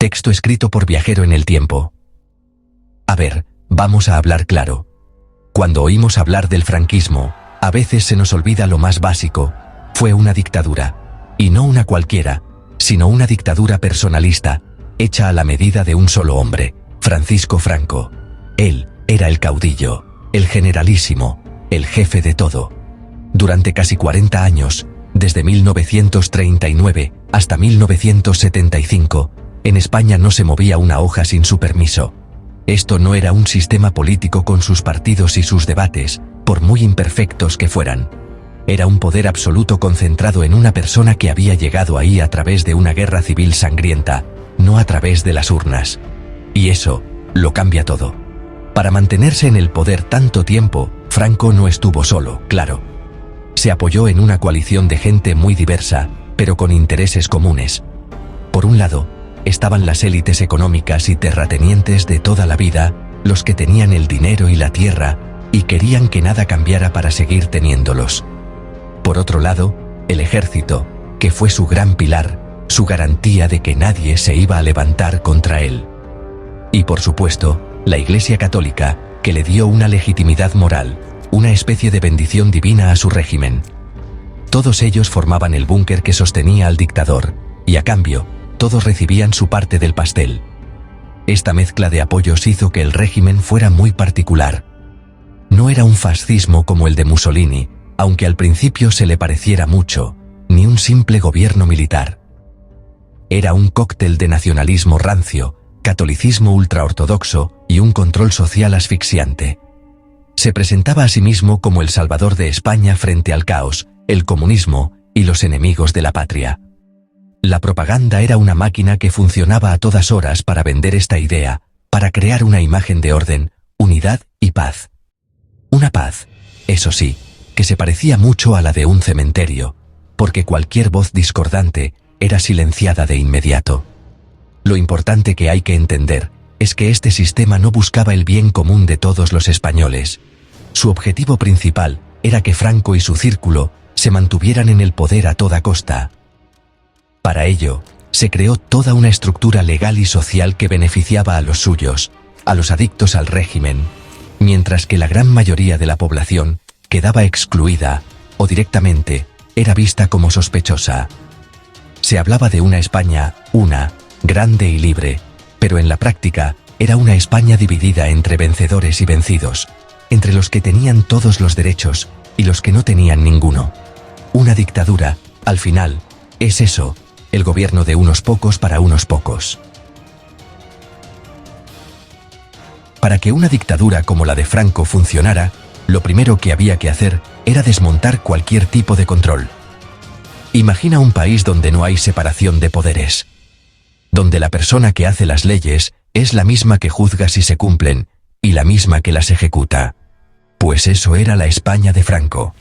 Texto escrito por Viajero en el Tiempo. A ver, vamos a hablar claro. Cuando oímos hablar del franquismo, a veces se nos olvida lo más básico. Fue una dictadura. Y no una cualquiera, sino una dictadura personalista, hecha a la medida de un solo hombre, Francisco Franco. Él era el caudillo, el generalísimo, el jefe de todo. Durante casi 40 años, desde 1939 hasta 1975, en España no se movía una hoja sin su permiso. Esto no era un sistema político con sus partidos y sus debates, por muy imperfectos que fueran. Era un poder absoluto concentrado en una persona que había llegado ahí a través de una guerra civil sangrienta, no a través de las urnas. Y eso lo cambia todo. Para mantenerse en el poder tanto tiempo, Franco no estuvo solo, claro. Se apoyó en una coalición de gente muy diversa, pero con intereses comunes. Por un lado, estaban las élites económicas y terratenientes de toda la vida, los que tenían el dinero y la tierra, y querían que nada cambiara para seguir teniéndolos. Por otro lado, el ejército, que fue su gran pilar, su garantía de que nadie se iba a levantar contra él. Y por supuesto, la Iglesia Católica, que le dio una legitimidad moral, una especie de bendición divina a su régimen. Todos ellos formaban el búnker que sostenía al dictador, y a cambio, todos recibían su parte del pastel. Esta mezcla de apoyos hizo que el régimen fuera muy particular. No era un fascismo como el de Mussolini, aunque al principio se le pareciera mucho, ni un simple gobierno militar. Era un cóctel de nacionalismo rancio, catolicismo ultraortodoxo y un control social asfixiante. Se presentaba a sí mismo como el salvador de España frente al caos, el comunismo y los enemigos de la patria. La propaganda era una máquina que funcionaba a todas horas para vender esta idea, para crear una imagen de orden, unidad y paz. Una paz, eso sí, que se parecía mucho a la de un cementerio, porque cualquier voz discordante era silenciada de inmediato. Lo importante que hay que entender es que este sistema no buscaba el bien común de todos los españoles. Su objetivo principal era que Franco y su círculo se mantuvieran en el poder a toda costa. Para ello, se creó toda una estructura legal y social que beneficiaba a los suyos, a los adictos al régimen, mientras que la gran mayoría de la población quedaba excluida o directamente era vista como sospechosa. Se hablaba de una España, grande y libre, pero en la práctica era una España dividida entre vencedores y vencidos, entre los que tenían todos los derechos y los que no tenían ninguno. Una dictadura, al final, es eso, el gobierno de unos pocos para unos pocos. Para que una dictadura como la de Franco funcionara, lo primero que había que hacer era desmontar cualquier tipo de control. Imagina un país donde no hay separación de poderes, donde la persona que hace las leyes es la misma que juzga si se cumplen y la misma que las ejecuta. Pues eso era la España de Franco.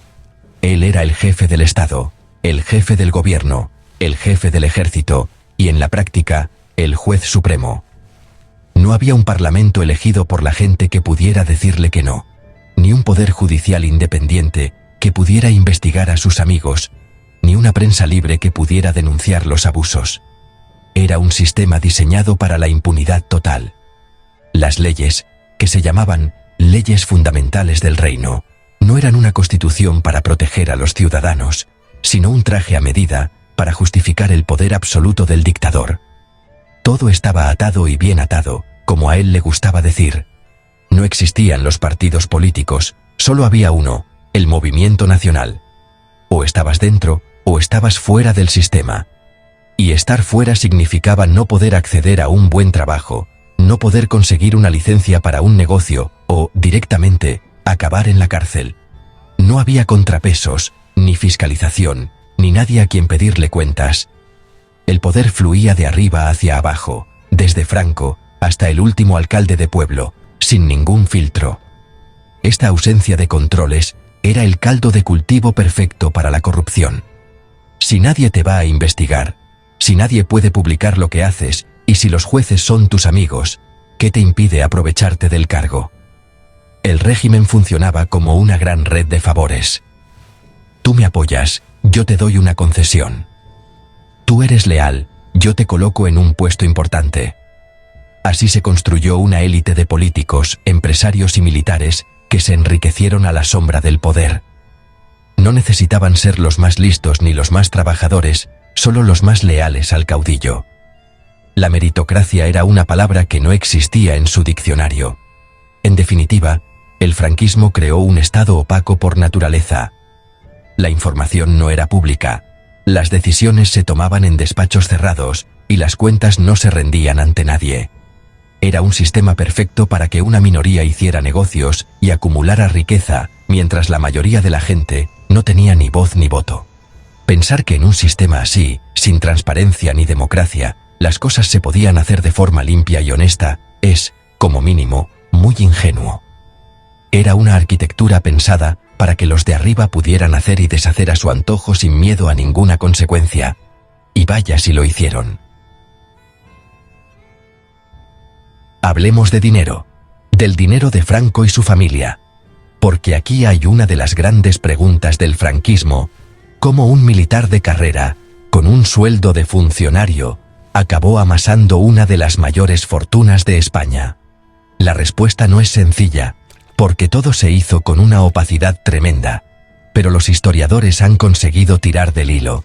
Él era el jefe del Estado, el jefe del gobierno, el jefe del ejército y en la práctica, el juez supremo. No había un parlamento elegido por la gente que pudiera decirle que no, ni un poder judicial independiente que pudiera investigar a sus amigos, ni una prensa libre que pudiera denunciar los abusos. Era un sistema diseñado para la impunidad total. Las leyes, que se llamaban leyes fundamentales del reino, no eran una constitución para proteger a los ciudadanos, sino un traje a medida para justificar el poder absoluto del dictador. Todo estaba atado y bien atado, como a él le gustaba decir. No existían los partidos políticos, solo había uno, el Movimiento Nacional. O estabas dentro, o estabas fuera del sistema. Y estar fuera significaba no poder acceder a un buen trabajo, no poder conseguir una licencia para un negocio, o, directamente, acabar en la cárcel. No había contrapesos, ni fiscalización, ni nadie a quien pedirle cuentas. El poder fluía de arriba hacia abajo, desde Franco hasta el último alcalde de pueblo, sin ningún filtro. Esta ausencia de controles era el caldo de cultivo perfecto para la corrupción. Si nadie te va a investigar, si nadie puede publicar lo que haces, y si los jueces son tus amigos, ¿qué te impide aprovecharte del cargo? El régimen funcionaba como una gran red de favores. Tú me apoyas, yo te doy una concesión. Tú eres leal, yo te coloco en un puesto importante. Así se construyó una élite de políticos, empresarios y militares que se enriquecieron a la sombra del poder. No necesitaban ser los más listos ni los más trabajadores, solo los más leales al caudillo. La meritocracia era una palabra que no existía en su diccionario. En definitiva, el franquismo creó un Estado opaco por naturaleza. La información no era pública, las decisiones se tomaban en despachos cerrados y las cuentas no se rendían ante nadie. Era un sistema perfecto para que una minoría hiciera negocios y acumulara riqueza, mientras la mayoría de la gente no tenía ni voz ni voto. Pensar que en un sistema así, sin transparencia ni democracia, las cosas se podían hacer de forma limpia y honesta, es, como mínimo, muy ingenuo. Era una arquitectura pensada para que los de arriba pudieran hacer y deshacer a su antojo sin miedo a ninguna consecuencia. Y vaya si lo hicieron. Hablemos de dinero, del dinero de Franco y su familia, porque aquí hay una de las grandes preguntas del franquismo: ¿cómo un militar de carrera, con un sueldo de funcionario, acabó amasando una de las mayores fortunas de España? La respuesta no es sencilla, porque todo se hizo con una opacidad tremenda, pero los historiadores han conseguido tirar del hilo,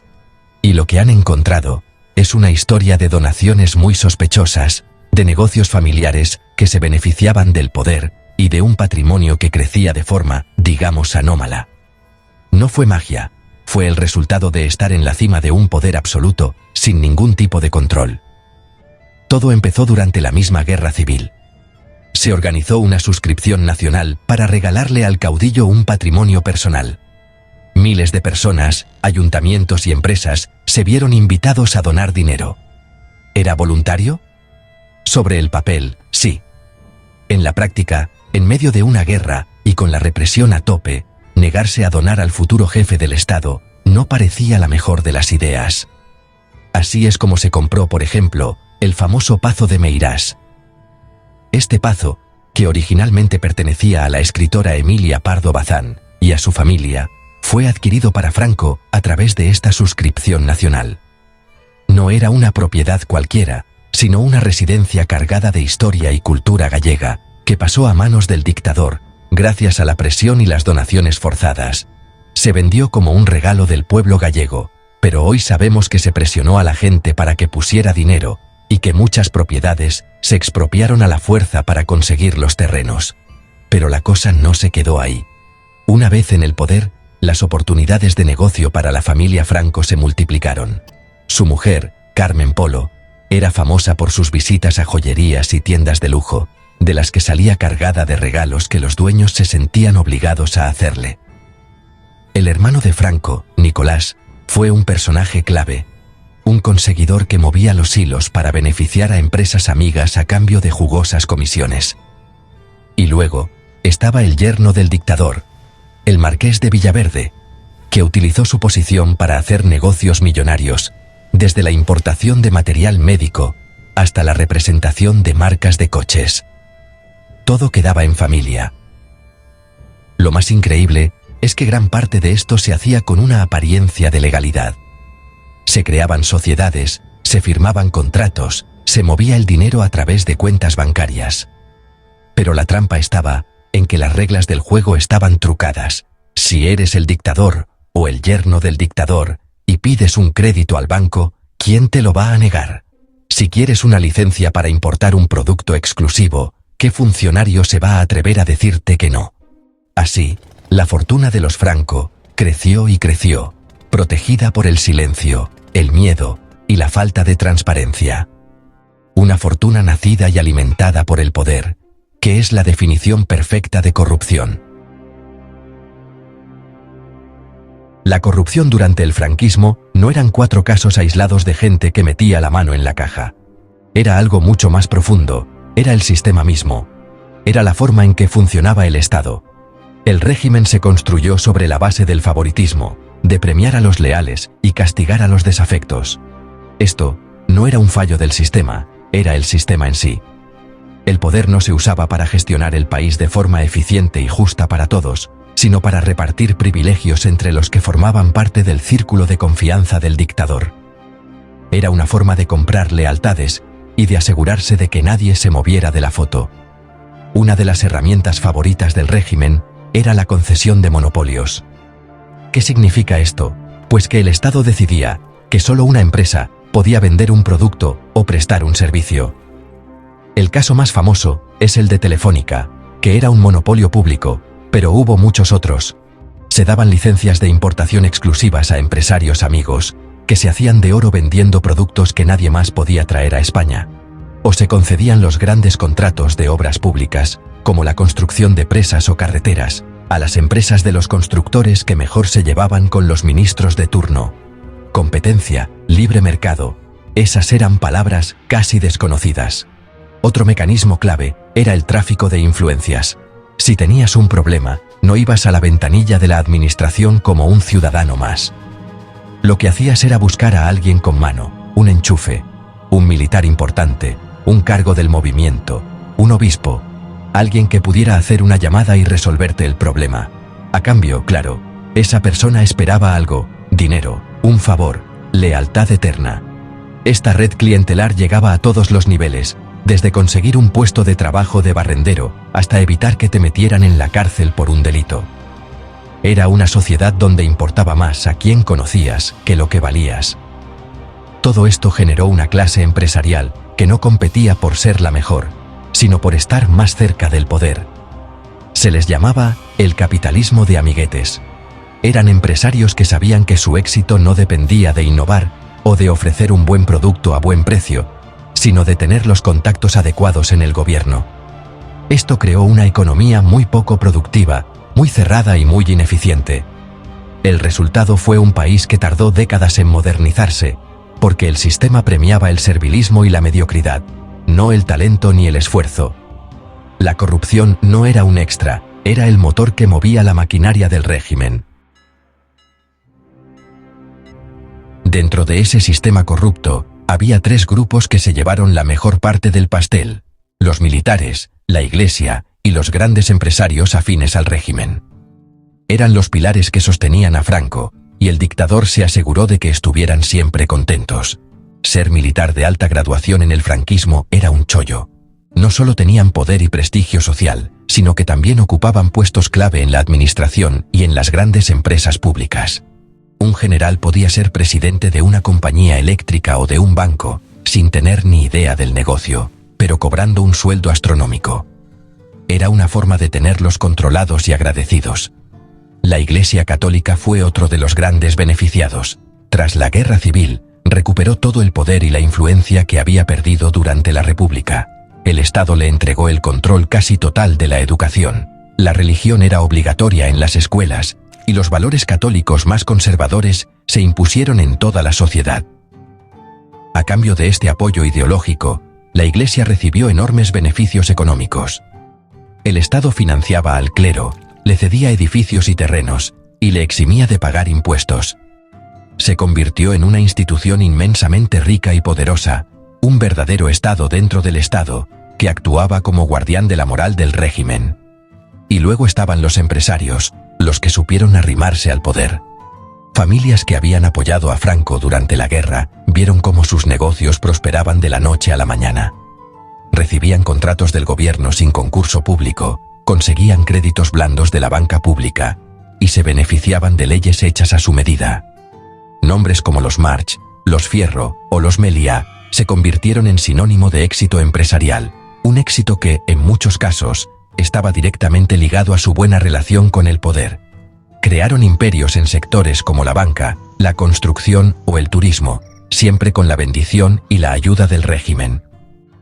y lo que han encontrado es una historia de donaciones muy sospechosas, de negocios familiares que se beneficiaban del poder y de un patrimonio que crecía de forma, digamos, anómala. No fue magia, fue el resultado de estar en la cima de un poder absoluto, sin ningún tipo de control. Todo empezó durante la misma guerra civil. Se organizó una suscripción nacional para regalarle al caudillo un patrimonio personal. Miles de personas, ayuntamientos y empresas se vieron invitados a donar dinero. ¿Era voluntario? Sobre el papel, sí. En la práctica, en medio de una guerra y con la represión a tope, negarse a donar al futuro jefe del Estado no parecía la mejor de las ideas. Así es como se compró, por ejemplo, el famoso Pazo de Meirás. Este pazo, que originalmente pertenecía a la escritora Emilia Pardo Bazán y a su familia, fue adquirido para Franco a través de esta suscripción nacional. No era una propiedad cualquiera, sino una residencia cargada de historia y cultura gallega, que pasó a manos del dictador, gracias a la presión y las donaciones forzadas. Se vendió como un regalo del pueblo gallego, pero hoy sabemos que se presionó a la gente para que pusiera dinero, y que muchas propiedades se expropiaron a la fuerza para conseguir los terrenos. Pero la cosa no se quedó ahí. Una vez en el poder, las oportunidades de negocio para la familia Franco se multiplicaron. Su mujer, Carmen Polo, era famosa por sus visitas a joyerías y tiendas de lujo, de las que salía cargada de regalos que los dueños se sentían obligados a hacerle. El hermano de Franco, Nicolás, fue un personaje clave, un conseguidor que movía los hilos para beneficiar a empresas amigas a cambio de jugosas comisiones. Y luego estaba el yerno del dictador, el marqués de Villaverde, que utilizó su posición para hacer negocios millonarios, desde la importación de material médico hasta la representación de marcas de coches. Todo quedaba en familia. Lo más increíble es que gran parte de esto se hacía con una apariencia de legalidad. Se creaban sociedades, se firmaban contratos, se movía el dinero a través de cuentas bancarias. Pero la trampa estaba en que las reglas del juego estaban trucadas. Si eres el dictador o el yerno del dictador y pides un crédito al banco, ¿quién te lo va a negar? Si quieres una licencia para importar un producto exclusivo, ¿qué funcionario se va a atrever a decirte que no? Así, la fortuna de los Franco creció y creció, protegida por el silencio, el miedo y la falta de transparencia. Una fortuna nacida y alimentada por el poder, que es la definición perfecta de corrupción. La corrupción durante el franquismo no eran 4 casos aislados de gente que metía la mano en la caja. Era algo mucho más profundo, era el sistema mismo. Era la forma en que funcionaba el Estado. El régimen se construyó sobre la base del favoritismo, de premiar a los leales y castigar a los desafectos. Esto no era un fallo del sistema, era el sistema en sí. El poder no se usaba para gestionar el país de forma eficiente y justa para todos, sino para repartir privilegios entre los que formaban parte del círculo de confianza del dictador. Era una forma de comprar lealtades y de asegurarse de que nadie se moviera de la foto. Una de las herramientas favoritas del régimen era la concesión de monopolios. ¿Qué significa esto? Pues que el Estado decidía que solo una empresa podía vender un producto o prestar un servicio. El caso más famoso es el de Telefónica, que era un monopolio público, pero hubo muchos otros. Se daban licencias de importación exclusivas a empresarios amigos, que se hacían de oro vendiendo productos que nadie más podía traer a España. O se concedían los grandes contratos de obras públicas, como la construcción de presas o carreteras, a las empresas de los constructores que mejor se llevaban con los ministros de turno. Competencia, libre mercado, esas eran palabras casi desconocidas. Otro mecanismo clave era el tráfico de influencias. Si tenías un problema, no ibas a la ventanilla de la administración como un ciudadano más. Lo que hacías era buscar a alguien con mano, un enchufe, un militar importante, un cargo del movimiento, un obispo, alguien que pudiera hacer una llamada y resolverte el problema. A cambio, claro, esa persona esperaba algo, dinero, un favor, lealtad eterna. Esta red clientelar llegaba a todos los niveles, desde conseguir un puesto de trabajo de barrendero hasta evitar que te metieran en la cárcel por un delito. Era una sociedad donde importaba más a quién conocías que lo que valías. Todo esto generó una clase empresarial que no competía por ser la mejor, sino por estar más cerca del poder. Se les llamaba el capitalismo de amiguetes. Eran empresarios que sabían que su éxito no dependía de innovar o de ofrecer un buen producto a buen precio, sino de tener los contactos adecuados en el gobierno. Esto creó una economía muy poco productiva, muy cerrada y muy ineficiente. El resultado fue un país que tardó décadas en modernizarse, porque el sistema premiaba el servilismo y la mediocridad, no el talento ni el esfuerzo. La corrupción no era un extra, era el motor que movía la maquinaria del régimen. Dentro de ese sistema corrupto, había tres grupos que se llevaron la mejor parte del pastel: los militares, la Iglesia y los grandes empresarios afines al régimen. Eran los pilares que sostenían a Franco, y el dictador se aseguró de que estuvieran siempre contentos. Ser militar de alta graduación en el franquismo era un chollo. No solo tenían poder y prestigio social, sino que también ocupaban puestos clave en la administración y en las grandes empresas públicas. Un general podía ser presidente de una compañía eléctrica o de un banco, sin tener ni idea del negocio, pero cobrando un sueldo astronómico. Era una forma de tenerlos controlados y agradecidos. La Iglesia Católica fue otro de los grandes beneficiados. Tras la Guerra Civil, recuperó todo el poder y la influencia que había perdido durante la República. El Estado le entregó el control casi total de la educación. La religión era obligatoria en las escuelas, y los valores católicos más conservadores se impusieron en toda la sociedad. A cambio de este apoyo ideológico, la Iglesia recibió enormes beneficios económicos. El Estado financiaba al clero, le cedía edificios y terrenos, y le eximía de pagar impuestos. Se convirtió en una institución inmensamente rica y poderosa, un verdadero Estado dentro del Estado, que actuaba como guardián de la moral del régimen. Y luego estaban los empresarios, los que supieron arrimarse al poder. Familias que habían apoyado a Franco durante la guerra vieron cómo sus negocios prosperaban de la noche a la mañana. Recibían contratos del gobierno sin concurso público, conseguían créditos blandos de la banca pública y se beneficiaban de leyes hechas a su medida. Nombres como los March, los Fierro o los Meliá se convirtieron en sinónimo de éxito empresarial, un éxito que, en muchos casos, estaba directamente ligado a su buena relación con el poder. Crearon imperios en sectores como la banca, la construcción o el turismo, siempre con la bendición y la ayuda del régimen.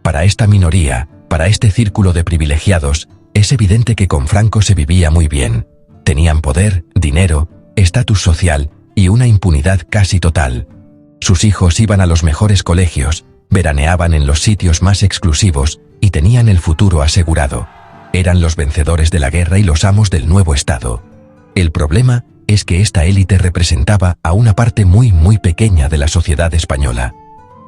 Para esta minoría, para este círculo de privilegiados, es evidente que con Franco se vivía muy bien. Tenían poder, dinero, estatus social y una impunidad casi total. Sus hijos iban a los mejores colegios, veraneaban en los sitios más exclusivos y tenían el futuro asegurado. Eran los vencedores de la guerra y los amos del nuevo Estado. El problema es que esta élite representaba a una parte muy pequeña de la sociedad española.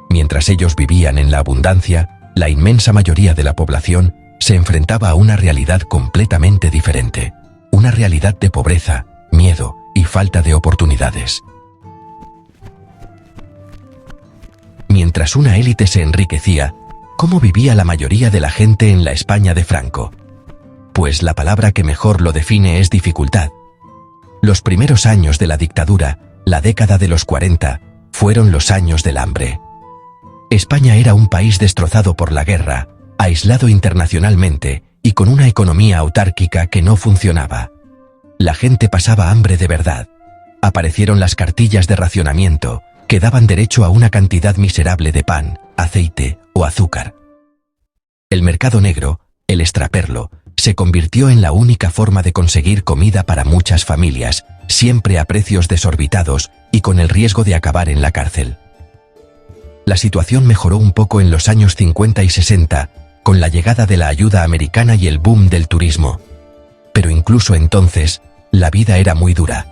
Mientras ellos vivían en la abundancia, la inmensa mayoría de la población se enfrentaba a una realidad completamente diferente. Una realidad de pobreza, miedo y falta de oportunidades. Mientras una élite se enriquecía, ¿cómo vivía la mayoría de la gente en la España de Franco? Pues la palabra que mejor lo define es dificultad. Los primeros años de la dictadura, la década de los 40, fueron los años del hambre. España era un país destrozado por la guerra, aislado internacionalmente y con una economía autárquica que no funcionaba. La gente pasaba hambre de verdad. Aparecieron las cartillas de racionamiento, que daban derecho a una cantidad miserable de pan, aceite o azúcar. El mercado negro, el extraperlo, se convirtió en la única forma de conseguir comida para muchas familias, siempre a precios desorbitados y con el riesgo de acabar en la cárcel. La situación mejoró un poco en los años 50 y 60, con la llegada de la ayuda americana y el boom del turismo. Pero incluso entonces, la vida era muy dura.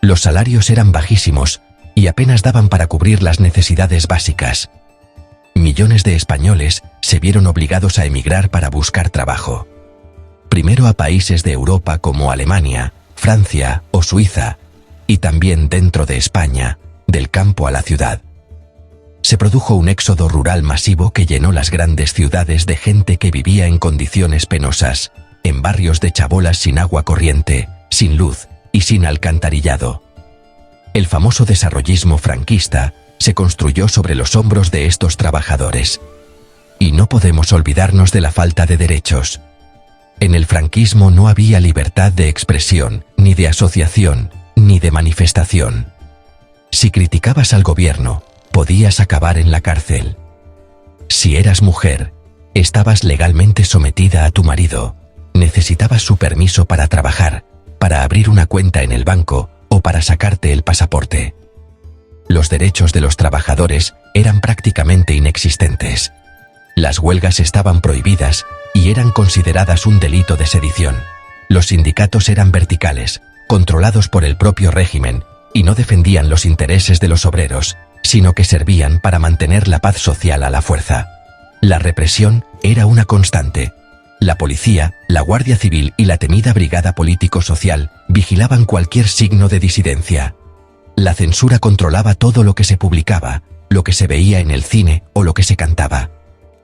Los salarios eran bajísimos y apenas daban para cubrir las necesidades básicas. Millones de españoles se vieron obligados a emigrar para buscar trabajo. Primero a países de Europa como Alemania, Francia o Suiza, y también dentro de España, del campo a la ciudad. Se produjo un éxodo rural masivo que llenó las grandes ciudades de gente que vivía en condiciones penosas, en barrios de chabolas sin agua corriente, sin luz y sin alcantarillado. El famoso desarrollismo franquista se construyó sobre los hombros de estos trabajadores. Y no podemos olvidarnos de la falta de derechos. En el franquismo no había libertad de expresión, ni de asociación, ni de manifestación. Si criticabas al gobierno, podías acabar en la cárcel. Si eras mujer, estabas legalmente sometida a tu marido, necesitabas su permiso para trabajar, para abrir una cuenta en el banco o para sacarte el pasaporte. Los derechos de los trabajadores eran prácticamente inexistentes. Las huelgas estaban prohibidas y eran consideradas un delito de sedición. Los sindicatos eran verticales, controlados por el propio régimen, y no defendían los intereses de los obreros, sino que servían para mantener la paz social a la fuerza. La represión era una constante. La policía, la Guardia Civil y la temida Brigada Político-Social vigilaban cualquier signo de disidencia. La censura controlaba todo lo que se publicaba, lo que se veía en el cine o lo que se cantaba.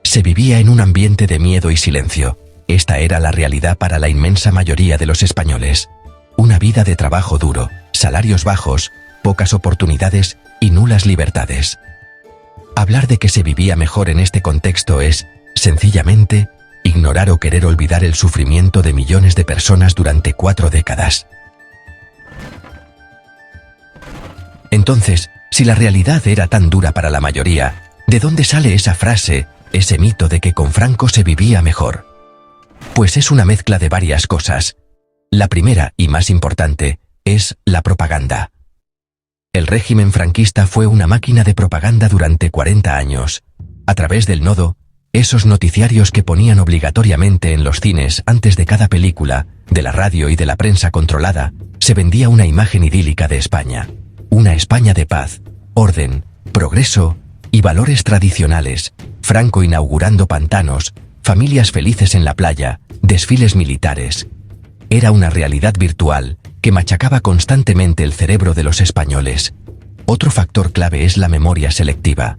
Se vivía en un ambiente de miedo y silencio. Esta era la realidad para la inmensa mayoría de los españoles. Una vida de trabajo duro, salarios bajos, pocas oportunidades y nulas libertades. Hablar de que se vivía mejor en este contexto es, sencillamente, ignorar o querer olvidar el sufrimiento de millones de personas durante 4 décadas. Entonces, si la realidad era tan dura para la mayoría, ¿de dónde sale esa frase, ese mito de que con Franco se vivía mejor? Pues es una mezcla de varias cosas. La primera, y más importante, es la propaganda. El régimen franquista fue una máquina de propaganda durante 40 años. A través del Nodo, esos noticiarios que ponían obligatoriamente en los cines antes de cada película, de la radio y de la prensa controlada, se vendía una imagen idílica de España. Una España de paz, orden, progreso y valores tradicionales, Franco inaugurando pantanos, familias felices en la playa, desfiles militares. Era una realidad virtual que machacaba constantemente el cerebro de los españoles. Otro factor clave es la memoria selectiva.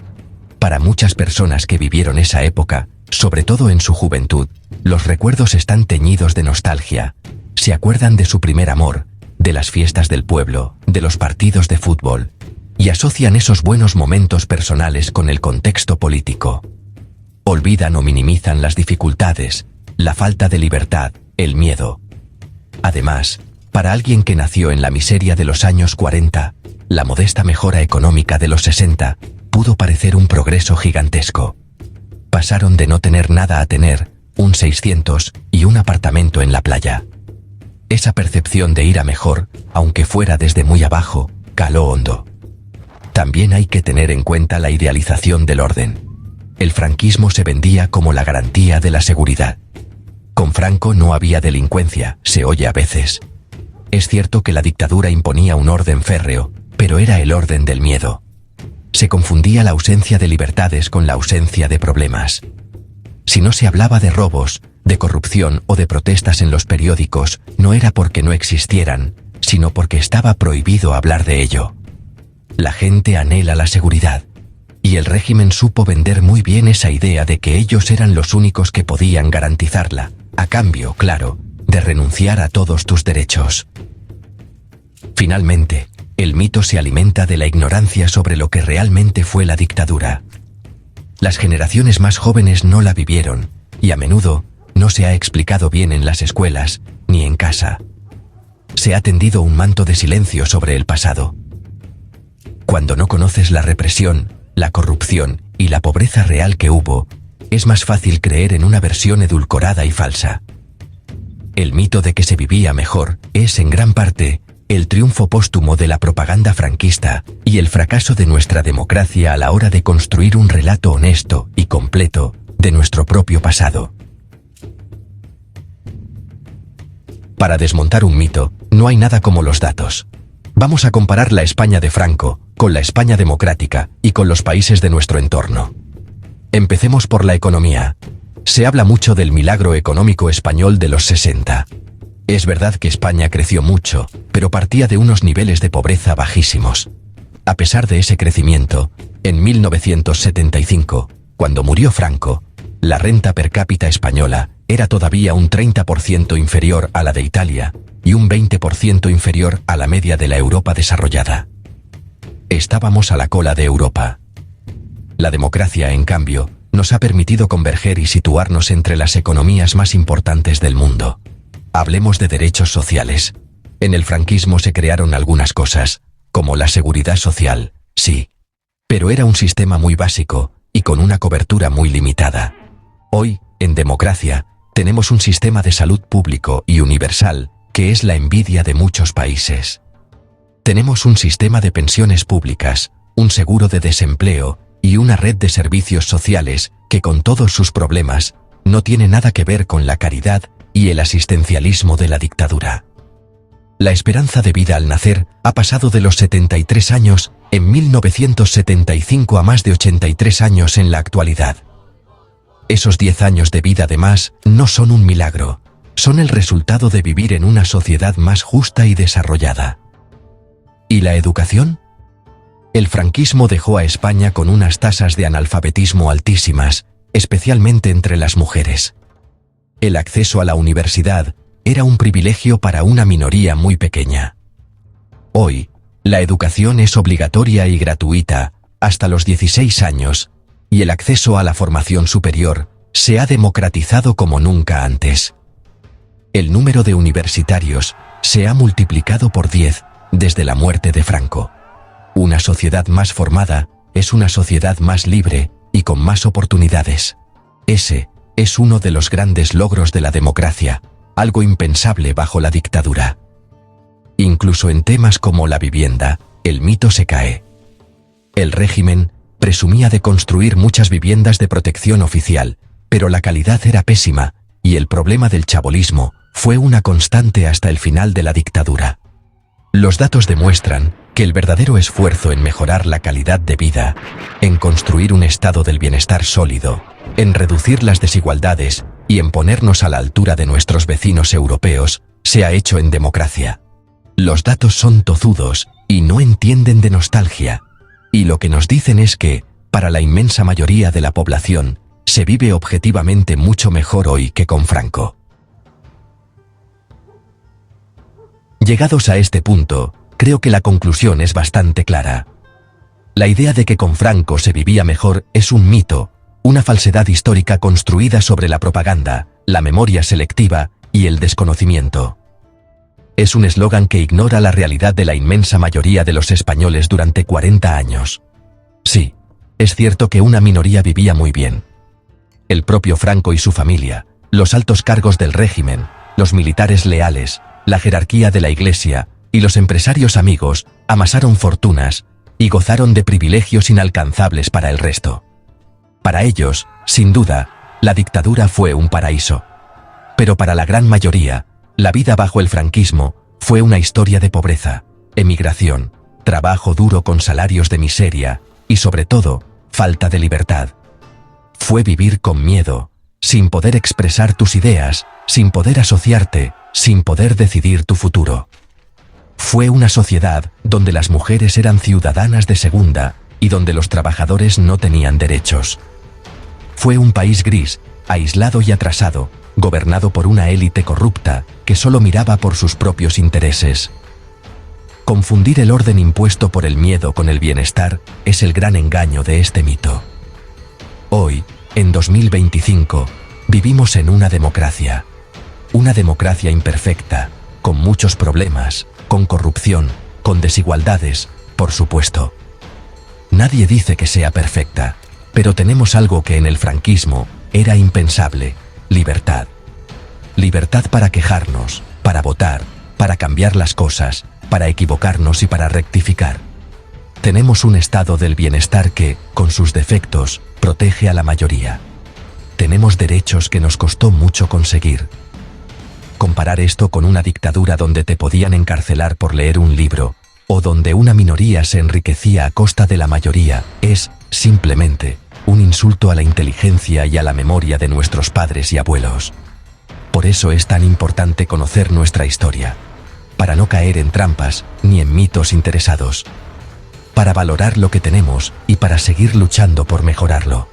Para muchas personas que vivieron esa época, sobre todo en su juventud, los recuerdos están teñidos de nostalgia. Se acuerdan de su primer amor, de las fiestas del pueblo, de los partidos de fútbol, y asocian esos buenos momentos personales con el contexto político. Olvidan o minimizan las dificultades, la falta de libertad, el miedo. Además, para alguien que nació en la miseria de los años 40, la modesta mejora económica de los 60 pudo parecer un progreso gigantesco. Pasaron de no tener nada a tener un 600 y un apartamento en la playa. Esa percepción de ir a mejor, aunque fuera desde muy abajo, caló hondo. También hay que tener en cuenta la idealización del orden. El franquismo se vendía como la garantía de la seguridad. Con Franco no había delincuencia, se oye a veces. Es cierto que la dictadura imponía un orden férreo, pero era el orden del miedo. Se confundía la ausencia de libertades con la ausencia de problemas. Si no se hablaba de robos, de corrupción o de protestas en los periódicos, no era porque no existieran, sino porque estaba prohibido hablar de ello. La gente anhela la seguridad. y el régimen supo vender muy bien esa idea de que ellos eran los únicos que podían garantizarla, a cambio, claro, de renunciar a todos tus derechos. Finalmente, el mito se alimenta de la ignorancia sobre lo que realmente fue la dictadura. Las generaciones más jóvenes no la vivieron, y a menudo no se ha explicado bien en las escuelas, ni en casa. Se ha tendido un manto de silencio sobre el pasado. Cuando no conoces la represión, la corrupción y la pobreza real que hubo, es más fácil creer en una versión edulcorada y falsa. El mito de que se vivía mejor es, en gran parte, el triunfo póstumo de la propaganda franquista y el fracaso de nuestra democracia a la hora de construir un relato honesto y completo de nuestro propio pasado. Para desmontar un mito, no hay nada como los datos. Vamos a comparar la España de Franco con la España democrática y con los países de nuestro entorno. Empecemos por la economía. Se habla mucho del milagro económico español de los 60. Es verdad que España creció mucho, pero partía de unos niveles de pobreza bajísimos. A pesar de ese crecimiento, en 1975, cuando murió Franco, la renta per cápita española era todavía un 30% inferior a la de Italia y un 20% inferior a la media de la Europa desarrollada. Estábamos a la cola de Europa. La democracia, en cambio, nos ha permitido converger y situarnos entre las economías más importantes del mundo. Hablemos de derechos sociales. En el franquismo se crearon algunas cosas, como la seguridad social, sí. Pero era un sistema muy básico y con una cobertura muy limitada. Hoy, en democracia, tenemos un sistema de salud público y universal que es la envidia de muchos países. Tenemos un sistema de pensiones públicas, un seguro de desempleo y una red de servicios sociales que, con todos sus problemas, no tiene nada que ver con la caridad y el asistencialismo de la dictadura. La esperanza de vida al nacer ha pasado de los 73 años en 1975 a más de 83 años en la actualidad. Esos 10 años de vida de más no son un milagro, son el resultado de vivir en una sociedad más justa y desarrollada. ¿Y la educación? El franquismo dejó a España con unas tasas de analfabetismo altísimas, especialmente entre las mujeres. El acceso a la universidad era un privilegio para una minoría muy pequeña. Hoy, la educación es obligatoria y gratuita, hasta los 16 años, y el acceso a la formación superior se ha democratizado como nunca antes. El número de universitarios se ha multiplicado por 10 desde la muerte de Franco. Una sociedad más formada es una sociedad más libre y con más oportunidades. Ese es uno de los grandes logros de la democracia, algo impensable bajo la dictadura. Incluso en temas como la vivienda, el mito se cae. El régimen presumía de construir muchas viviendas de protección oficial, pero la calidad era pésima, y el problema del chabolismo fue una constante hasta el final de la dictadura. Los datos demuestran que el verdadero esfuerzo en mejorar la calidad de vida, en construir un estado del bienestar sólido, en reducir las desigualdades y en ponernos a la altura de nuestros vecinos europeos, se ha hecho en democracia. Los datos son tozudos y no entienden de nostalgia, y lo que nos dicen es que, para la inmensa mayoría de la población, se vive objetivamente mucho mejor hoy que con Franco. Llegados a este punto, creo que la conclusión es bastante clara. La idea de que con Franco se vivía mejor es un mito, una falsedad histórica construida sobre la propaganda, la memoria selectiva y el desconocimiento. Es un eslogan que ignora la realidad de la inmensa mayoría de los españoles durante 40 años. Sí, es cierto que una minoría vivía muy bien. El propio Franco y su familia, los altos cargos del régimen, los militares leales, la jerarquía de la Iglesia y los empresarios amigos amasaron fortunas y gozaron de privilegios inalcanzables para el resto. Para ellos, sin duda, la dictadura fue un paraíso. Pero para la gran mayoría, la vida bajo el franquismo fue una historia de pobreza, emigración, trabajo duro con salarios de miseria y, sobre todo, falta de libertad. Fue vivir con miedo, sin poder expresar tus ideas, sin poder asociarte, sin poder decidir tu futuro. Fue una sociedad donde las mujeres eran ciudadanas de segunda y donde los trabajadores no tenían derechos. Fue un país gris, aislado y atrasado, gobernado por una élite corrupta que solo miraba por sus propios intereses. Confundir el orden impuesto por el miedo con el bienestar es el gran engaño de este mito. Hoy, en 2025, vivimos en una democracia imperfecta, con muchos problemas, con corrupción, con desigualdades, por supuesto. Nadie dice que sea perfecta, pero tenemos algo que en el franquismo era impensable: libertad. Libertad para quejarnos, para votar, para cambiar las cosas, para equivocarnos y para rectificar. Tenemos un estado del bienestar que, con sus defectos, protege a la mayoría. Tenemos derechos que nos costó mucho conseguir. Comparar esto con una dictadura donde te podían encarcelar por leer un libro, o donde una minoría se enriquecía a costa de la mayoría, es, simplemente, un insulto a la inteligencia y a la memoria de nuestros padres y abuelos. Por eso es tan importante conocer nuestra historia, para no caer en trampas ni en mitos interesados, para valorar lo que tenemos y para seguir luchando por mejorarlo.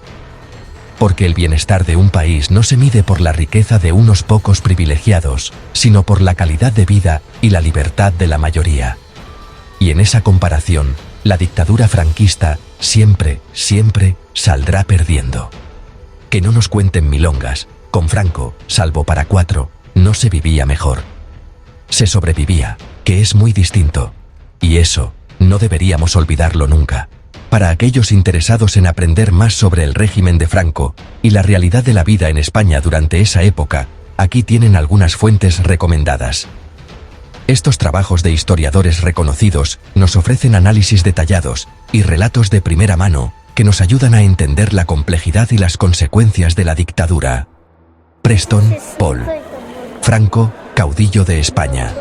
Porque el bienestar de un país no se mide por la riqueza de unos pocos privilegiados, sino por la calidad de vida y la libertad de la mayoría. Y en esa comparación, la dictadura franquista siempre saldrá perdiendo. Que no nos cuenten milongas, con Franco, salvo para 4, no se vivía mejor. Se sobrevivía, que es muy distinto. Y eso, no deberíamos olvidarlo nunca. Para aquellos interesados en aprender más sobre el régimen de Franco y la realidad de la vida en España durante esa época, aquí tienen algunas fuentes recomendadas. Estos trabajos de historiadores reconocidos nos ofrecen análisis detallados y relatos de primera mano que nos ayudan a entender la complejidad y las consecuencias de la dictadura. Preston, Paul. Franco, caudillo de España.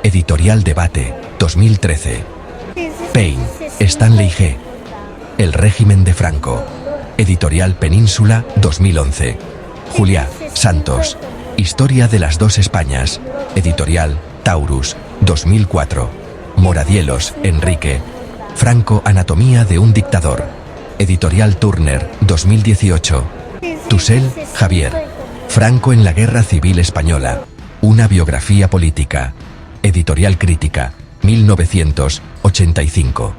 Editorial Debate, 2013. Payne, Stanley G. El régimen de Franco. Editorial Península, 2011. Juliá, Santos. Historia de las dos Españas. Editorial Taurus, 2004. Moradielos, Enrique. Franco, Anatomía de un dictador. Editorial Turner, 2018. Tusell, Javier. Franco en la Guerra Civil Española. Una biografía política. Editorial Crítica, 1985.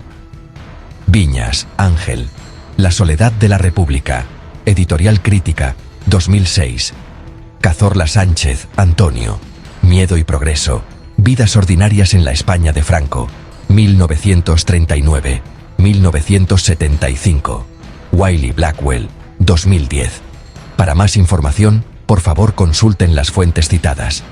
Viñas, Ángel. La soledad de la República. Editorial Crítica, 2006. Cazorla Sánchez, Antonio. Miedo y progreso. Vidas ordinarias en la España de Franco. 1939-1975. Wiley Blackwell, 2010. Para más información, por favor consulten las fuentes citadas.